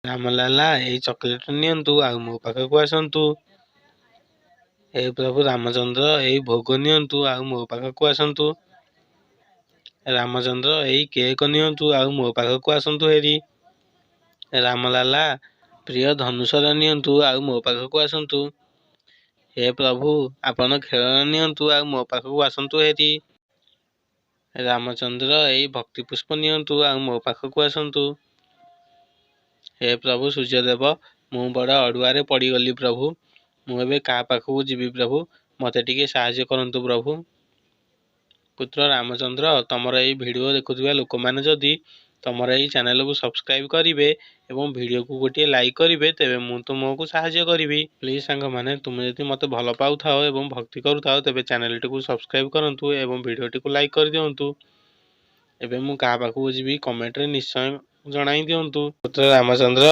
ରାମଲାଲା ଏଇ ଚକୋଲେଟ ନିଅନ୍ତୁ ଆଉ ମୋ ପାଖକୁ ଆସନ୍ତୁ। ହେ ପ୍ରଭୁ ରାମଚନ୍ଦ୍ର ଏଇ ଭୋଗ ନିଅନ୍ତୁ ଆଉ ମୋ ପାଖକୁ ଆସନ୍ତୁ। ରାମଚନ୍ଦ୍ର ଏଇ କେକ୍ ନିଅନ୍ତୁ ଆଉ ମୋ ପାଖକୁ ଆସନ୍ତୁ ହେରି। ରାମଲାଲା ପ୍ରିୟ ଧନୁଷର ନିଅନ୍ତୁ ଆଉ ମୋ ପାଖକୁ ଆସନ୍ତୁ। ହେ ପ୍ରଭୁ ଆପଣ ଖେଳନା ନିଅନ୍ତୁ ଆଉ ମୋ ପାଖକୁ ଆସନ୍ତୁ ହେରି। ରାମଚନ୍ଦ୍ର ଏଇ ଭକ୍ତି ପୁଷ୍ପ ନିଅନ୍ତୁ ଆଉ ମୋ ପାଖକୁ ଆସନ୍ତୁ। ହେ ପ୍ରଭୁ ସୂର୍ଯ୍ୟଦେବ ମୁଁ ବଡ଼ ଅଡ଼ୁଆରେ ପଡ଼ିଗଲି ପ୍ରଭୁ। ମୁଁ ଏବେ କାହା ପାଖକୁ ଯିବି ପ୍ରଭୁ? ମୋତେ ଟିକେ ସାହାଯ୍ୟ କରନ୍ତୁ ପ୍ରଭୁ। ପୁତ୍ର ରାମଚନ୍ଦ୍ର ତମର ଏଇ ଭିଡ଼ିଓ ଦେଖୁଥିବା ଲୋକମାନେ ଯଦି ତମର ଏଇ ଚ୍ୟାନେଲକୁ ସବସ୍କ୍ରାଇବ୍ କରିବେ ଏବଂ ଭିଡ଼ିଓକୁ ଗୋଟିଏ ଲାଇକ୍ କରିବେ ତେବେ ମୁଁ ତୁମକୁ ସାହାଯ୍ୟ କରିବି। ପ୍ଲିଜ୍ ସାଙ୍ଗମାନେ ତୁମେ ଯଦି ମୋତେ ଭଲ ପାଉଥାଅ ଏବଂ ଭକ୍ତି କରୁଥାଅ ତେବେ ଚ୍ୟାନେଲଟିକୁ ସବସ୍କ୍ରାଇବ୍ କରନ୍ତୁ ଏବଂ ଭିଡ଼ିଓଟିକୁ ଲାଇକ୍ କରିଦିଅନ୍ତୁ। ଏବେ ମୁଁ କାହା ପାଖକୁ ଯିବି କମେଣ୍ଟରେ ନିଶ୍ଚୟ ଜଣାଇ ଦିଅନ୍ତୁ। ପୁତ୍ର ରାମଚନ୍ଦ୍ର